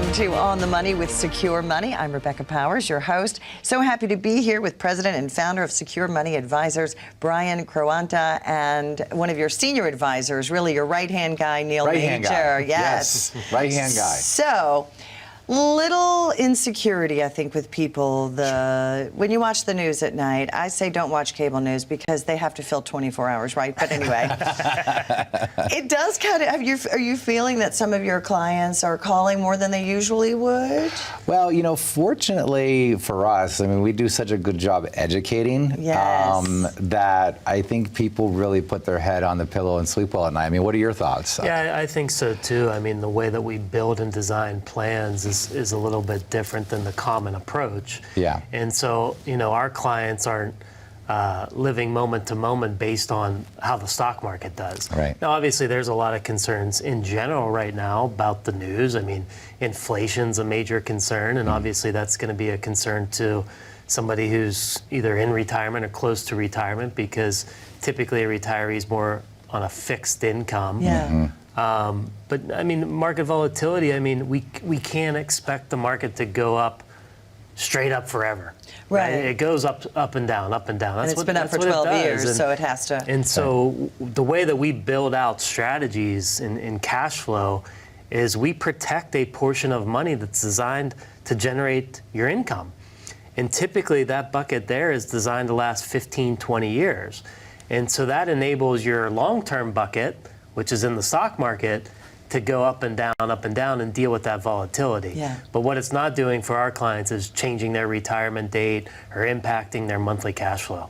Welcome to On the Money with Secure Money. I'm Rebecca Powers, your host. So happy to be here with President and founder of Secure Money Advisors, Brian Quaranta, and one of your senior advisors, really your right-hand guy, Neil Right-hand Major. guy. Yes. Right-hand guy. So, little insecurity, I think, with people. When you watch the news at night, I say don't watch cable news because they have to fill 24 hours, right? But anyway, it does kind of. Are you feeling that some of your clients are calling more than they usually would? Well, you know, fortunately for us, I mean, we do such a good job educating that I think people really put their head on the pillow and sleep well at night. I mean, what are your thoughts? Yeah, I think so too. I mean, the way that we build and design plans is a little bit different than the common approach. Yeah. And so, you know, our clients aren't living moment to moment based on how the stock market does. Right. Now, obviously, there's a lot of concerns in general right now about the news. I mean, inflation's a major concern, and obviously that's going to be a concern to somebody who's either in retirement or close to retirement, because typically a retiree is more on a fixed income. Yeah. But I mean, market volatility, I mean, we can't expect the market to go up straight up forever. Right. It goes up and down, up and down. And it's been up for 12 years, so it has to. And so the way that we build out strategies in cash flow is we protect a portion of money that's designed to generate your income. And typically that bucket there is designed to last 15, 20 years. And so that enables your long-term bucket, which is in the stock market, to go up and down and deal with that volatility. Yeah. But what it's not doing for our clients is changing their retirement date or impacting their monthly cash flow.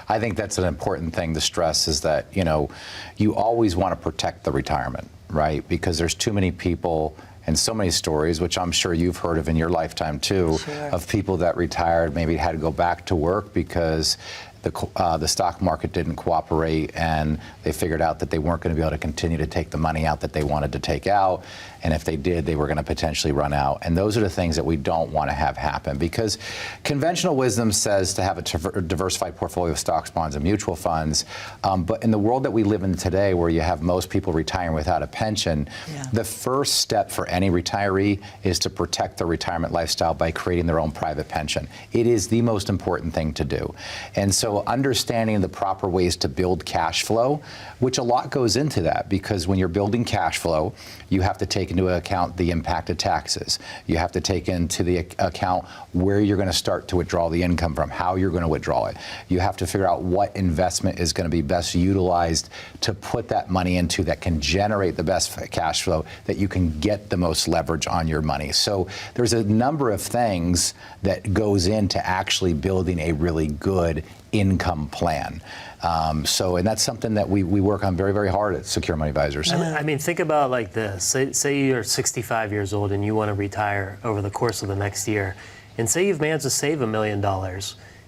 I think that's an important thing to stress, is that, you know, you always want to protect the retirement, right? Because there's too many people and so many stories, which I'm sure you've heard of in your lifetime too, of people that retired, maybe had to go back to work because the stock market didn't cooperate, and they figured out that they weren't going to be able to continue to take the money out that they wanted to take out, and if they did, they were going to potentially run out. And those are the things that we don't want to have happen, because conventional wisdom says to have a diversified portfolio of stocks, bonds, and mutual funds, but in the world that we live in today, where you have most people retiring without a pension, the first step for any retiree is to protect their retirement lifestyle by creating their own private pension. It is the most important thing to do. And so understanding the proper ways to build cash flow, which a lot goes into that, because when you're building cash flow, you have to take into account the impact of taxes. You have to take into the account where you're going to start to withdraw the income from, how you're going to withdraw it. You have to figure out what investment is going to be best utilized to put that money into that can generate the best cash flow, that you can get the most leverage on your money. So there's a number of things that goes into actually building a really good income plan. And that's something that we work on very, very hard at Secure Money Advisors. I mean, think about it like this. Say you're 65 years old and you want to retire over the course of the next year. And say you've managed to save $1 million.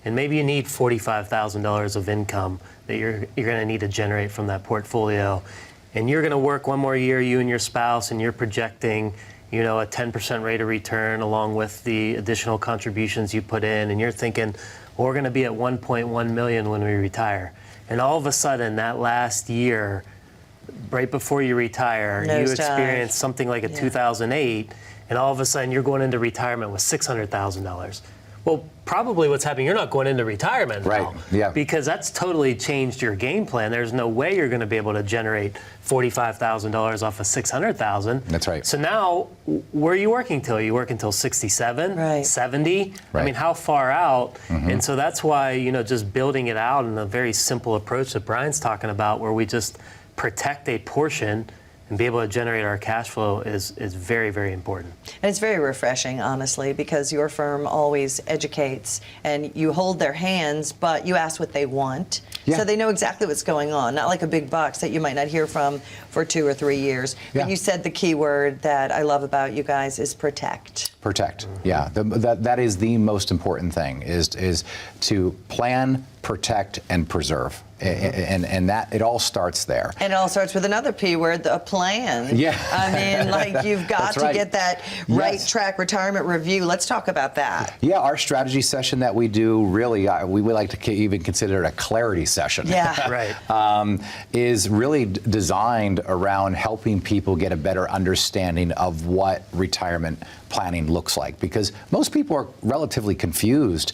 And maybe you need $45,000 of income that you're going to need to generate from that portfolio. And you're going to work one more year, you and your spouse, and you're projecting, you know, a 10% rate of return along with the additional contributions you put in. And you're thinking, well, we're going to be at 1.1 million when we retire. And all of a sudden, that last year, right before you retire, you experience something like a 2008, and all of a sudden you're going into retirement with $600,000. Well, probably what's happening, you're not going into retirement now, because that's totally changed your game plan. There's no way you're going to be able to generate $45,000 off of $600,000. That's right. So now, where are you working till? You work until 67, 70? I mean, how far out? And so that's why, you know, just building it out in a very simple approach that Brian's talking about, where we just protect a portion and be able to generate our cash flow is very, very important. And it's very refreshing, honestly, because your firm always educates and you hold their hands, but you ask what they want. So they know exactly what's going on, not like a big box that you might not hear from for 2 or 3 years. But you said the key word that I love about you guys is protect. Protect, that is the most important thing, is to plan, protect, and preserve. And that it all starts there. And it all starts with another P word, a plan. Yeah. I mean, like, you've got That's to right. get that right track retirement review. Let's talk about that. Yeah, our strategy session that we do, really, we would like to even consider it a clarity session. Yeah. Right. Is really designed around helping people get a better understanding of what retirement planning looks like, because most people are relatively confused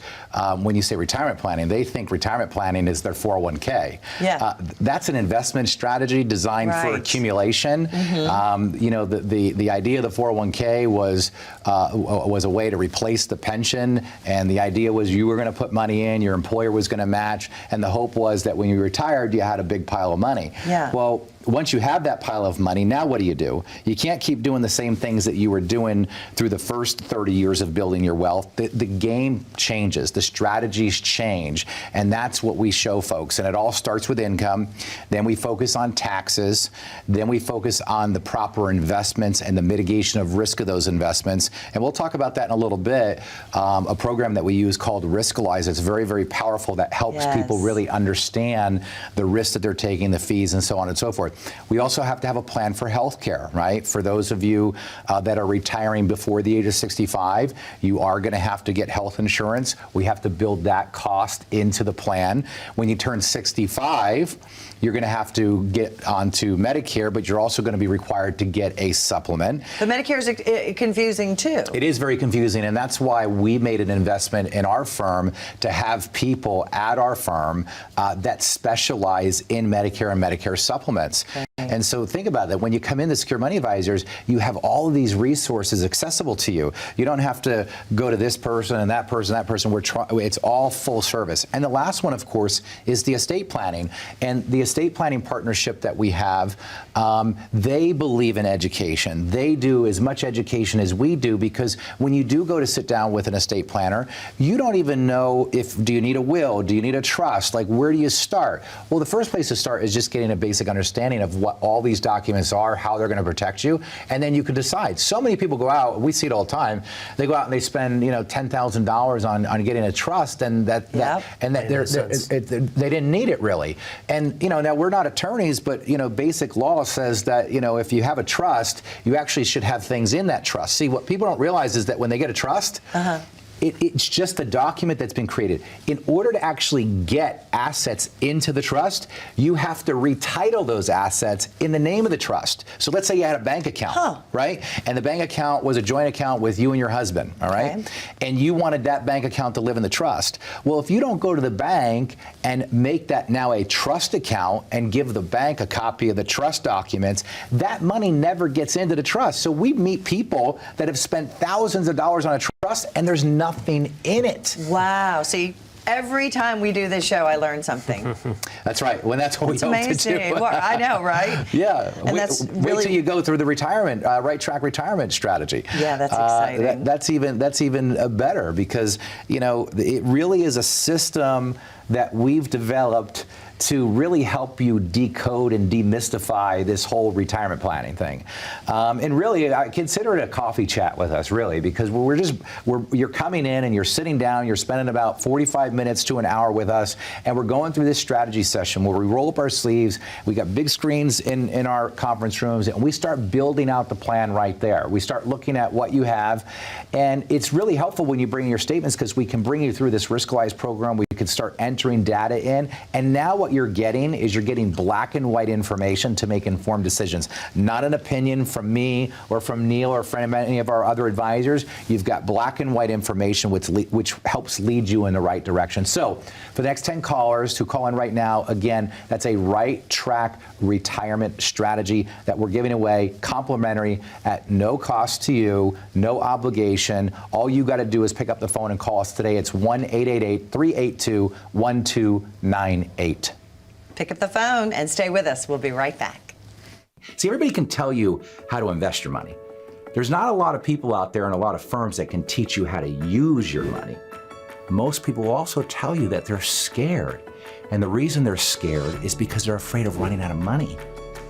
when you say retirement planning. They think retirement planning is their 401k. Yeah. That's an investment strategy designed for accumulation. You know, the idea of the 401k was a way to replace the pension, and the idea was you were going to put money in, your employer was going to match, and the hope was that when you retired, you had a big pile of money. Yeah. Well, once you have that pile of money, now what do? You can't keep doing the same things that you were doing through the first 30 years of building your wealth. The game changes, the strategies change, and that's what we show folks. And it all starts with income, then we focus on taxes, then we focus on the proper investments and the mitigation of risk of those investments. And we'll talk about that in a little bit. A program that we use called Riskalyze. It's very, very powerful, that helps people really understand the risks that they're taking, the fees, and so on and so forth. We also have to have a plan for health care, right? For those of you that are retiring before the age of 65, you are going to have to get health insurance. We have to build that cost into the plan. When you turn 65, you're going to have to get onto Medicare, but you're also going to be required to get a supplement. But Medicare is confusing too. It is very confusing, and that's why we made an investment in our firm to have people at our firm that specialize in Medicare and Medicare supplements. Right. And so think about that. When you come into Secure Money Advisors, you have all of these resources accessible to you. You don't have to go to this person and that person, that person. It's all full service. And the last one, of course, is the estate planning. And the estate planning partnership that we have, they believe in education. They do as much education as we do, because when you do go to sit down with an estate planner, you don't even know do you need a will? Do you need a trust? Like, where do you start? Well, the first place to start is just getting a basic understanding of what all these documents are, how they're going to protect you, and then you can decide. So many people go out, we see it all the time, they go out and they spend, $10,000 on getting a trust, and they didn't need it really. And now we're not attorneys, but basic law says that if you have a trust, you actually should have things in that trust. See, what people don't realize is that when they get a trust, it's just a document that's been created. In order to actually get assets into the trust, you have to retitle those assets in the name of the trust. So let's say you had a bank account, right? And the bank account was a joint account with you and your husband, all right? Okay. And you wanted that bank account to live in the trust. Well, if you don't go to the bank and make that now a trust account and give the bank a copy of the trust documents, that money never gets into the trust. So we meet people that have spent thousands of dollars on a trust, and there's nothing in it. Wow. See, every time we do this show, I learn something. That's right. Well, that's what we hope to do. Well, I know, right? Yeah. And wait till you go through the retirement, right track retirement strategy. Yeah, that's exciting. That's even better, because it really is a system that we've developed to really help you decode and demystify this whole retirement planning thing. And really, I consider it a coffee chat with us, really, because you're coming in and you're sitting down, you're spending about 45 minutes to an hour with us, and we're going through this strategy session where we roll up our sleeves, we got big screens in our conference rooms, and we start building out the plan right there. We start looking at what you have, and it's really helpful when you bring your statements, because we can bring you through this Riskalyze program. We can start entering data in, and now what you're getting black and white information to make informed decisions. Not an opinion from me or from Neil or from any of our other advisors. You've got black and white information which helps lead you in the right direction. So for the next 10 callers who call in right now, again, that's a right track retirement strategy that we're giving away complimentary at no cost to you, no obligation. All you got to do is pick up the phone and call us today. It's 1-888-382-1298. Pick up the phone and stay with us. We'll be right back. See, everybody can tell you how to invest your money. There's not a lot of people out there and a lot of firms that can teach you how to use your money. Most people will also tell you that they're scared. And the reason they're scared is because they're afraid of running out of money.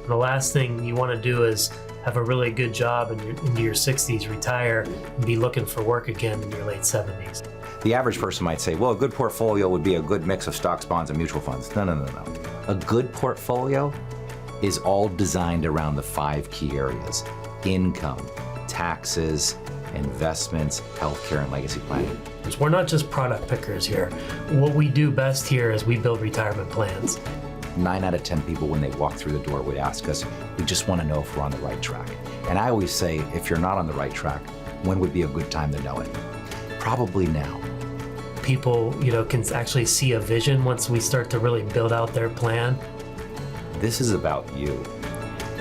The last thing you want to do is have a really good job into your 60s, retire, and be looking for work again in your late 70s. The average person might say, well, a good portfolio would be a good mix of stocks, bonds, and mutual funds. No. A good portfolio is all designed around the 5 key areas: income, taxes, investments, healthcare, and legacy planning. We're not just product pickers here. What we do best here is we build retirement plans. 9 out of 10 people, when they walk through the door, would ask us, we just want to know if we're on the right track. And I always say, if you're not on the right track, when would be a good time to know it? Probably now. People, can actually see a vision once we start to really build out their plan. This is about you.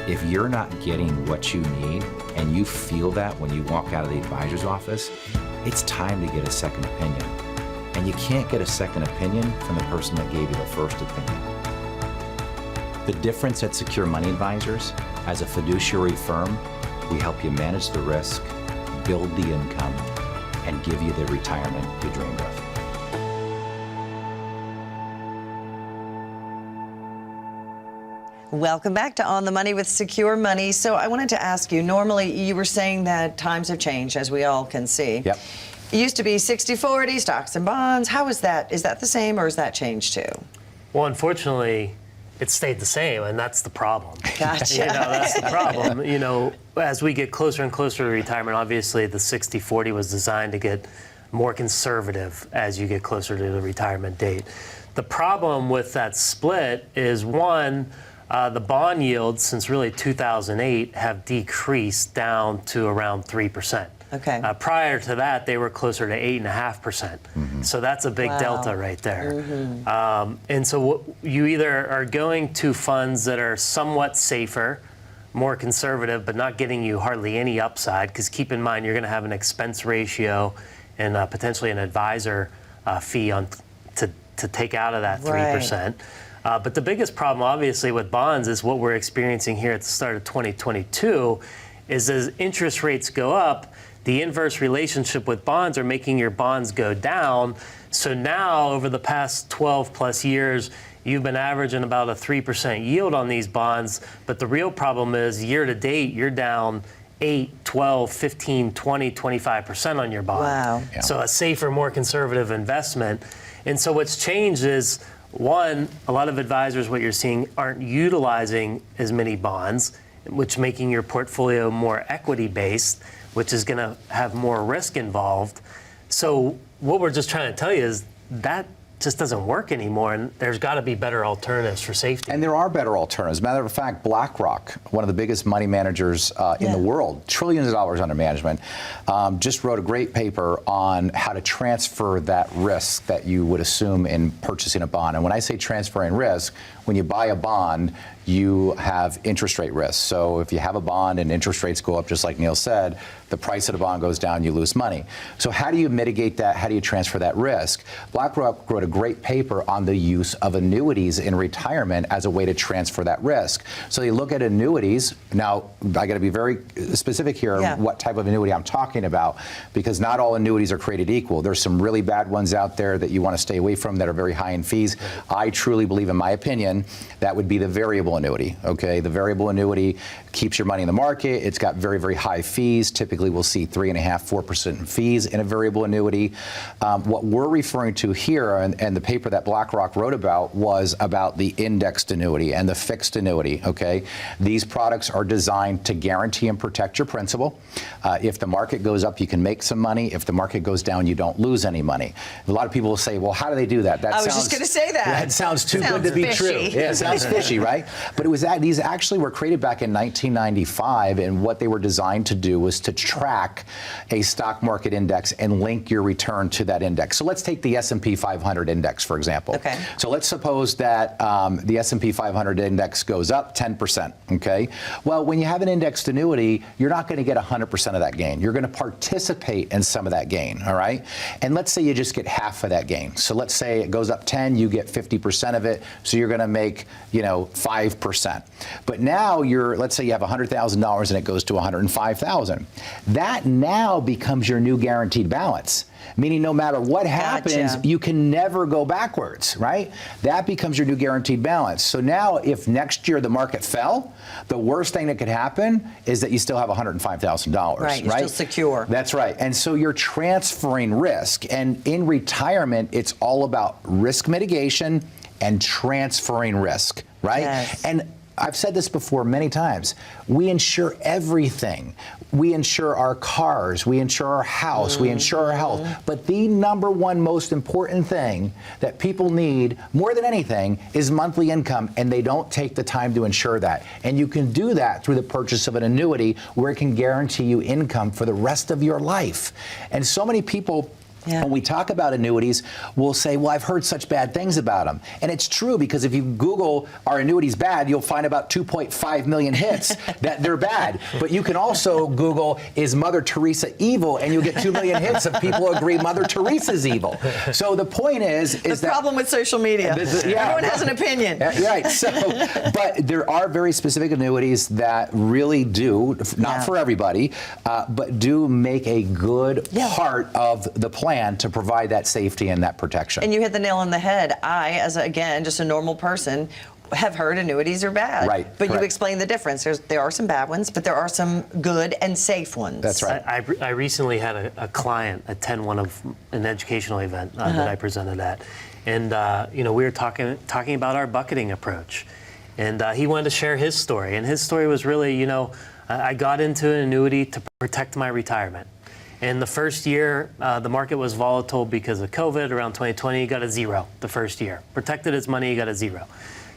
If you're not getting what you need, and you feel that when you walk out of the advisor's office, it's time to get a second opinion. And you can't get a second opinion from the person that gave you the first opinion. The difference at Secure Money Advisors, as a fiduciary firm, we help you manage the risk, build the income, and give you the retirement you dreamed of. Welcome back to On the Money with Secure Money. So I wanted to ask you, normally you were saying that times have changed, as we all can see. Yep. It used to be 60-40, stocks and bonds. How is that? Is that the same, or has that changed too? Well, unfortunately, it stayed the same, and that's the problem. Gotcha. That's the problem. As we get closer and closer to retirement, obviously the 60-40 was designed to get more conservative as you get closer to the retirement date. The problem with that split is, one, the bond yields since really 2008 have decreased down to around 3%. Okay. Prior to that, they were closer to 8.5%. Mm-hmm. So that's a big delta right there. Mm-hmm. And so you either are going to funds that are somewhat safer, more conservative, but not getting you hardly any upside, because keep in mind you're going to have an expense ratio and potentially an advisor fee to take out of that 3%. Right. But the biggest problem, obviously, with bonds is what we're experiencing here at the start of 2022, is as interest rates go up, the inverse relationship with bonds are making your bonds go down. So now, over the past 12 plus years, you've been averaging about a 3% yield on these bonds. But the real problem is, year to date, you're down 8, 12, 15, 20, 25% on your bond. Wow. Yeah. So a safer, more conservative investment. And so what's changed is, one, a lot of advisors, what you're seeing, aren't utilizing as many bonds, which making your portfolio more equity-based, which is going to have more risk involved. So what we're just trying to tell you is that just doesn't work anymore, and there's got to be better alternatives for safety. And there are better alternatives. Matter of fact, BlackRock, one of the biggest money managers in the world, trillions of dollars under management, just wrote a great paper on how to transfer that risk that you would assume in purchasing a bond. And when I say transferring risk, when you buy a bond, you have interest rate risk. So if you have a bond and interest rates go up, just like Neil said, the price of the bond goes down, you lose money. So how do you mitigate that? How do you transfer that risk? BlackRock wrote a great paper on the use of annuities in retirement as a way to transfer that risk. So you look at annuities. Now, I got to be very specific here on what type of annuity I'm talking about, because not all annuities are created equal. There's some really bad ones out there that you want to stay away from that are very high in fees. I truly believe, in my opinion, that would be the variable annuity. Okay, the variable annuity keeps your money in the market. It's got very, very high fees. Typically, we'll see 3.5%, 4% in fees in a variable annuity. What we're referring to here, and the paper that BlackRock wrote about, was about the indexed annuity and the fixed annuity. Okay, these products are designed to guarantee and protect your principal. If the market goes up, you can make some money. If the market goes down, you don't lose any money. A lot of people will say, "Well, how do they do that?" I was just going to say that. That sounds too good to be true. Yeah, it sounds fishy, right? But it was these actually were created back in 1995, and what they were designed to do was to track a stock market index and link your return to that index. So let's take the S&P 500 index, for example. Okay. So let's suppose that the S&P 500 index goes up 10%. Okay. Well, when you have an indexed annuity, you're not going to get 100% of that gain. You're going to participate in some of that gain. All right. And let's say you just get half of that gain. So let's say it goes up 10, you get 50% of it. So you're going to make 5%. But now let's say you have $100,000 and it goes to $105,000. That now becomes your new guaranteed balance. Meaning no matter what happens, you can never go backwards, right? That becomes your new guaranteed balance. So now if next year the market fell, the worst thing that could happen is that you still have $105,000. Right, you're still secure. That's right. And so you're transferring risk. And in retirement, it's all about risk mitigation and transferring risk, right? Yes. And I've said this before many times. We insure everything. We insure our cars, we insure our house, we insure our health. But the number one most important thing that people need more than anything is monthly income, and they don't take the time to insure that. And you can do that through the purchase of an annuity where it can guarantee you income for the rest of your life. And so many people, when we talk about annuities, we'll say, well, I've heard such bad things about them. And it's true, because if you Google, are annuities bad, you'll find about 2.5 million hits that they're bad. But you can also Google, is Mother Teresa evil? And you'll get 2 million hits of people who agree Mother Teresa's evil. So the point is the problem with social media. Everyone has an opinion. Right. So, but there are very specific annuities that really do, not for everybody, but do make a good part of the plan to provide that safety and that protection. And you hit the nail on the head. I, as again, just a normal person, have heard annuities are bad. Right. But correct. you explain the difference. There are some bad ones, but there are some good and safe ones. That's right. I recently had a client attend one of an educational event that I presented at, and we were talking about our bucketing approach, and he wanted to share his story, and his story was really, I got into an annuity to protect my retirement. And the first year, the market was volatile because of COVID. Around 2020, he got a 0 the first year. Protected his money, he got a 0.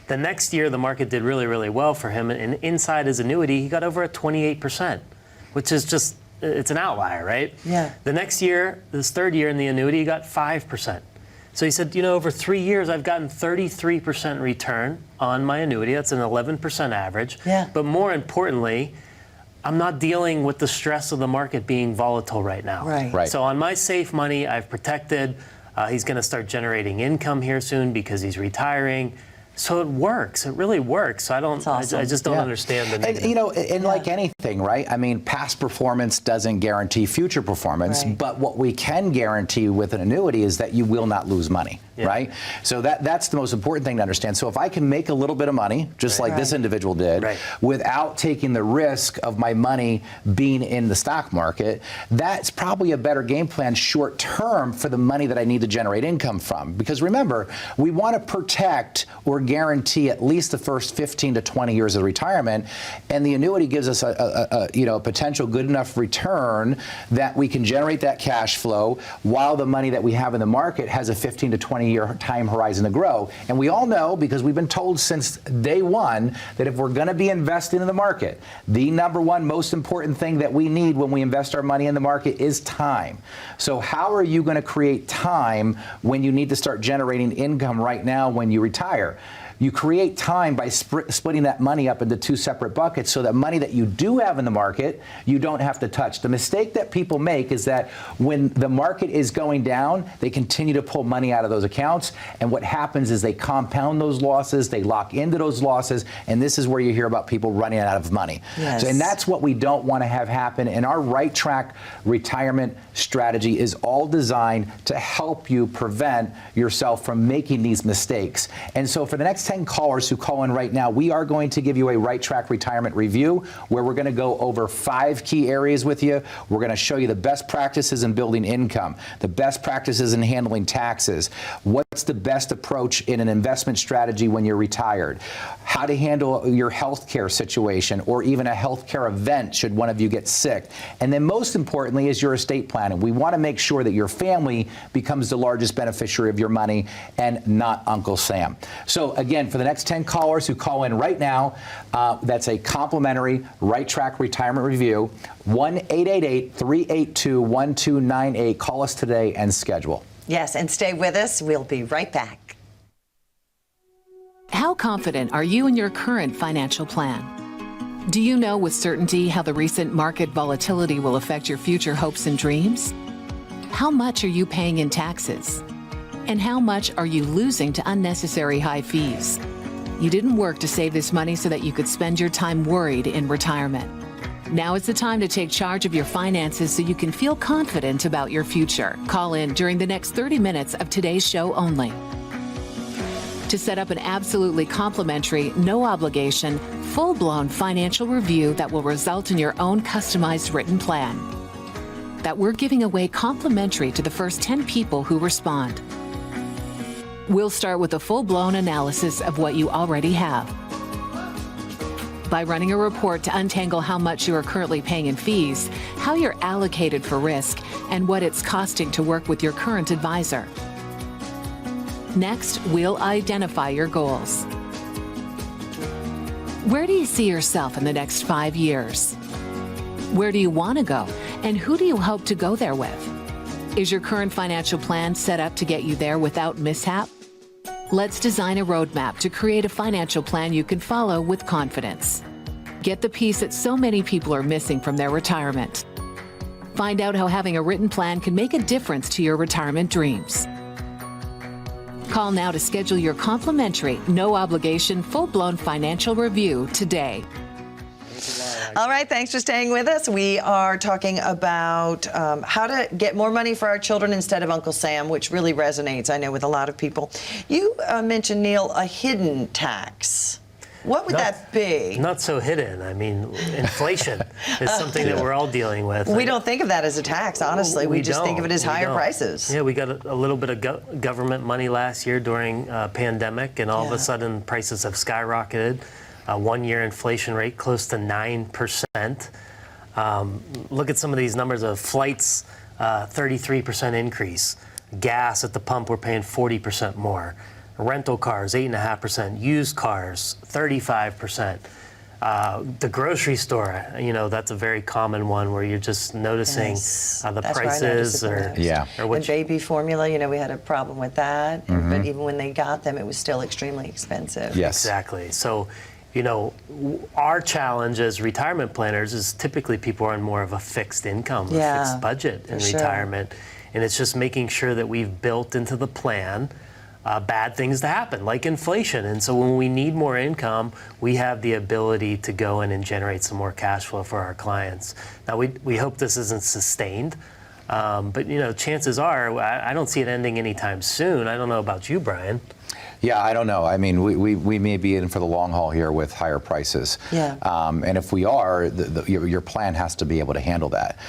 The next year, the market did really, really well for him. And inside his annuity, he got over a 28%, which is just, it's an outlier, right? Yeah. The next year, this third year in the annuity, he got 5%. So he said, over 3 years, I've gotten 33% return on my annuity. That's an 11% average. Yeah. But more importantly, I'm not dealing with the stress of the market being volatile right now. Right. So on my safe money, I've protected. He's going to start generating income here soon because he's retiring. So it works. It really works. So I just don't understand the negative. And like anything, right? I mean, past performance doesn't guarantee future performance, but what we can guarantee with an annuity is that you will not lose money, right? So that's the most important thing to understand. So if I can make a little bit of money, just like this individual did, without taking the risk of my money being in the stock market, that's probably a better game plan short term for the money that I need to generate income from. Because remember, we want to protect or guarantee at least the first 15 to 20 years of retirement, and the annuity gives us a potential good enough return that we can generate that cash flow while the money that we have in the market has a 15 to 20 year time horizon to grow. And we all know, because we've been told since day one, that if we're going to be investing in the market, the number one most important thing that we need when we invest our money in the market is time. So how are you going to create time when you need to start generating income right now when you retire? You create time by splitting that money up into two separate buckets, so that money that you do have in the market, you don't have to touch. The mistake that people make is that when the market is going down, they continue to pull money out of those accounts. And what happens is they compound those losses, they lock into those losses, and this is where you hear about people running out of money. Yes. And that's what we don't want to have happen. And our Right Track retirement strategy is all designed to help you prevent yourself from making these mistakes. And so for the next 10 callers who call in right now, we are going to give you a Right Track retirement review where we're going to go over 5 key areas with you. We're going to show you the best practices in building income, the best practices in handling taxes, what's the best approach in an investment strategy when you're retired, how to handle your healthcare situation or even a healthcare event should one of you get sick, and then most importantly is your estate planning. We want to make sure that your family becomes the largest beneficiary of your money and not Uncle Sam. So again, for the next 10 callers who call in right now, that's a complimentary Right Track retirement review. 1-888-382-1298. Call us today and schedule. Yes, and stay with us. We'll be right back. How confident are you in your current financial plan? Do you know with certainty how the recent market volatility will affect your future hopes and dreams? How much are you paying in taxes? And how much are you losing to unnecessary high fees? You didn't work to save this money so that you could spend your time worried in retirement. Now is the time to take charge of your finances so you can feel confident about your future. Call in during the next 30 minutes of today's show only to set up an absolutely complimentary, no obligation, full-blown financial review that will result in your own customized written plan that we're giving away complimentary to the first 10 people who respond. We'll start with a full-blown analysis of what you already have. By running a report to untangle how much you are currently paying in fees, how you're allocated for risk, and what it's costing to work with your current advisor. Next, we'll identify your goals. Where do you see yourself in the next 5 years? Where do you want to go, and who do you hope to go there with? Is your current financial plan set up to get you there without mishap? Let's design a roadmap to create a financial plan you can follow with confidence. Get the piece that so many people are missing from their retirement. Find out how having a written plan can make a difference to your retirement dreams. Call now to schedule your complimentary, no-obligation, full-blown financial review today. All right, thanks for staying with us. We are talking about how to get more money for our children instead of Uncle Sam, which really resonates, I know, with a lot of people. You mentioned, Neil, a hidden tax. What would that be? Not so hidden. I mean, inflation is something that we're all dealing with. We don't think of that as a tax, honestly. We just think of it as higher prices. Yeah, we got a little bit of government money last year during pandemic, and all of a sudden prices have skyrocketed. 1 year inflation rate close to 9%. Look at some of these numbers of flights, 33% increase. Gas at the pump, we're paying 40% more. Rental cars, 8.5%. Used cars, 35%. The grocery store, you know, that's a very common one where you're just noticing the prices or what. And baby formula, you know, we had a problem with that. But even when they got them, it was still extremely expensive. Yes. Exactly. So, you know, our challenge as retirement planners is typically people are on more of a fixed income, a fixed budget in retirement. And it's just making sure that we've built into the plan bad things to happen, like inflation. And so when we need more income, we have the ability to go in and generate some more cash flow for our clients. Now, we hope this isn't sustained. But, you know, chances are, I don't see it ending anytime soon. I don't know about you, Brian. Yeah, I don't know. I mean, we may be in for the long haul here with higher prices. Yeah. And if we are, your plan has to be able to handle that.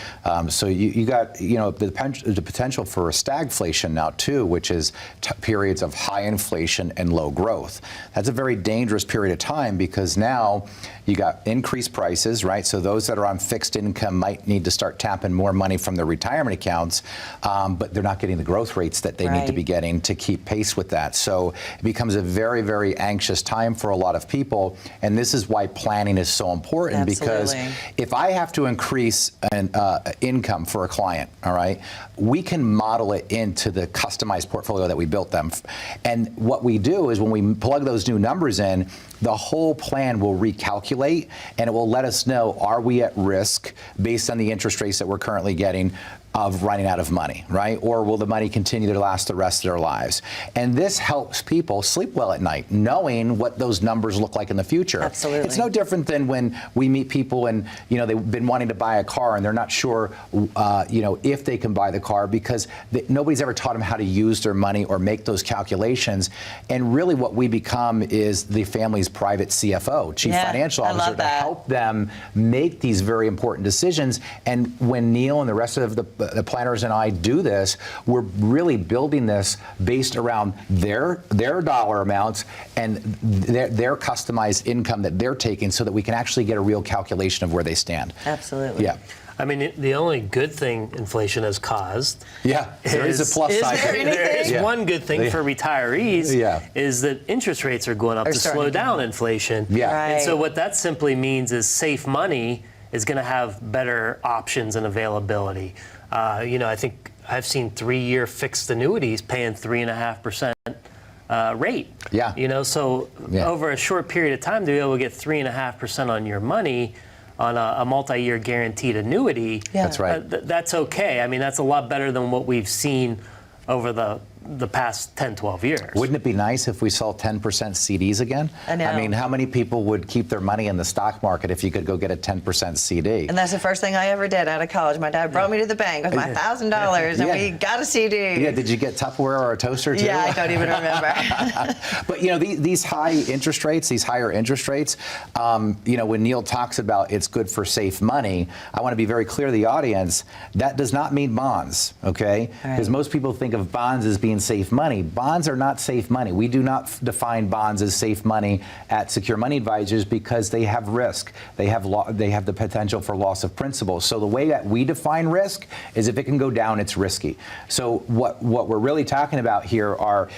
So you got, you know, the potential for a stagflation now too, which is periods of high inflation and low growth. That's a very dangerous period of time because now you got increased prices, right? So those that are on fixed income might need to start tapping more money from their retirement accounts, but they're not getting the growth rates that they need to be getting to keep pace with that. So it becomes a very, very anxious time for a lot of people, and this is why planning is so important. Because if I have to increase an income for a client, all right, we can model it into the customized portfolio that we built them. And what we do is when we plug those new numbers in, the whole plan will recalculate, and it will let us know, are we at risk based on the interest rates that we're currently getting of running out of money, right? Or will the money continue to last the rest of their lives? And this helps people sleep well at night, knowing what those numbers look like in the future. Absolutely. It's no different than when we meet people and, you know, they've been wanting to buy a car and they're not sure, you know, if they can buy the car because nobody's ever taught them how to use their money or make those calculations. And really what we become is the family's private CFO, chief financial officer, to help them make these very important decisions. And when Neil and the rest of the planners and I do this, we're really building this based around their dollar amounts and their customized income that they're taking so that we can actually get a real calculation of where they stand. Absolutely. Yeah. I mean, the only good thing inflation has caused. Yeah, there is a plus side. There is one good thing for retirees is that interest rates are going up to slow down inflation. Yeah. Right. And so what that simply means is safe money is going to have better options and availability. You know, I think I've seen 3-year fixed annuities paying 3.5% rate. Yeah. You know, so over a short period of time to be able to get 3.5% on your money on a multi-year guaranteed annuity. Yeah. That's right. That's okay. I mean, that's a lot better than what we've seen over the past 10, 12 years. Wouldn't it be nice if we saw 10% CDs again? I know. I mean, how many people would keep their money in the stock market if you could go get a 10% CD? And that's the first thing I ever did out of college. My dad brought me to the bank with my $1,000 and we got a CD. Yeah, did you get Tupperware or a toaster too? Yeah, I don't even remember. But, you know, these high interest rates, these higher interest rates, you know, when Neil talks about it's good for safe money, I want to be very clear to the audience, that does not mean bonds, okay? Because most people think of bonds as being safe money. Bonds are not safe money. We do not define bonds as safe money at Secure Money Advisors because they have risk. They have the potential for loss of principal. So the way that we define risk is if it can go down, it's risky. So what we're really talking about here are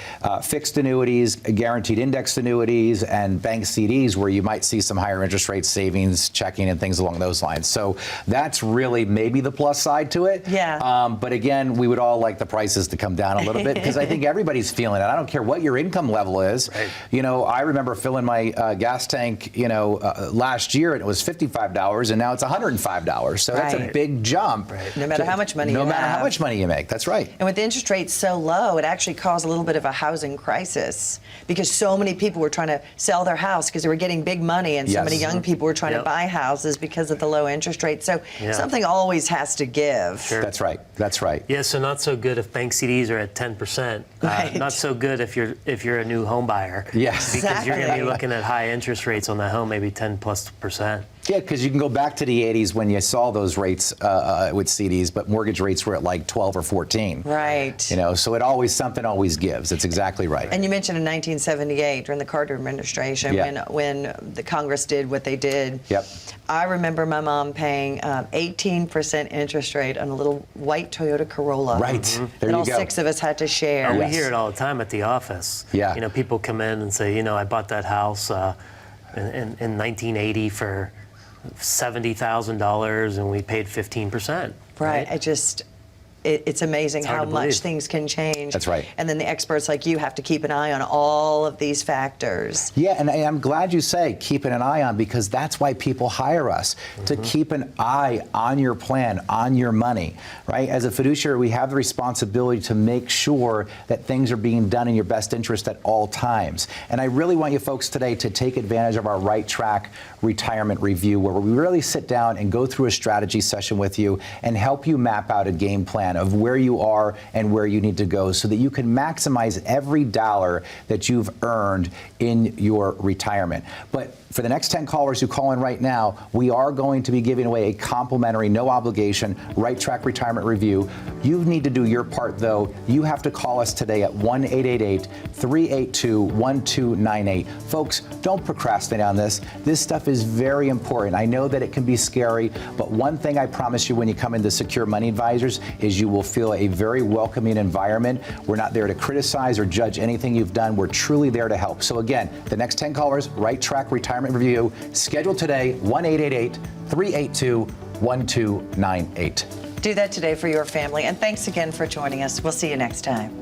fixed annuities, guaranteed indexed annuities, and bank CDs where you might see some higher interest rate savings, checking, and things along those lines. So that's really maybe the plus side to it. Yeah. But again, we would all like the prices to come down a little bit because I think everybody's feeling it. I don't care what your income level is. Right. You know, I remember filling my gas tank, last year, and it was $55, and now it's $105. So that's a Right. big jump. Right. No matter how much money you No matter have. how much money you make. That's right. And with interest rates so low, it actually caused a little bit of a housing crisis because so many people were trying to sell their house because they were getting big money, and so Yes. many young people were trying to Yep. buy houses because of the low interest rate. So Yeah. something always has to give. Sure. That's right. That's right. Yeah, so not so good if bank CDs are at 10%. Right. Not so good if you're a new home buyer. Yes. Because you're going to be Exactly. looking at high interest rates on that home, maybe 10+%. Yeah, because you can go back to the 80s when you saw those rates with CDs, but mortgage rates were at like 12 or 14. Right. So something always gives. It's exactly right. And you mentioned in 1978 during the Carter administration Yeah. when the Congress did what they did. Yep. I remember my mom paying 18% interest rate on a little white Toyota Corolla. Right. There that you all go. 6 of us had to share. Oh, we Yes. hear it all the time at the office. Yeah. People come in and say, I bought that house in 1980 for $70,000 and we paid 15%. Right. It's amazing hard how to much believe. things can change. That's right. And then the experts like you have to keep an eye on all of these factors. Yeah, and I'm glad you say keeping an eye on, because that's why people hire us, to keep an eye on your plan, on your money, right? As a fiduciary, we have the responsibility to make sure that things are being done in your best interest at all times. And I really want you folks today to take advantage of our Right Track Retirement Review, where we really sit down and go through a strategy session with you and help you map out a game plan of where you are and where you need to go so that you can maximize every dollar that you've earned in your retirement. But for the next 10 callers who call in right now, we are going to be giving away a complimentary, no obligation, Right Track Retirement Review. You need to do your part, though. You have to call us today at 1-888-382-1298. Folks, don't procrastinate on this. This stuff is very important. I know that it can be scary, but one thing I promise you when you come into Secure Money Advisors is you will feel a very welcoming environment. We're not there to criticize or judge anything you've done. We're truly there to help. So again, the next 10 callers, Right Track Retirement Review, scheduled today, 1-888-382-1298. Do that today for your family. And thanks again for joining us. We'll see you next time.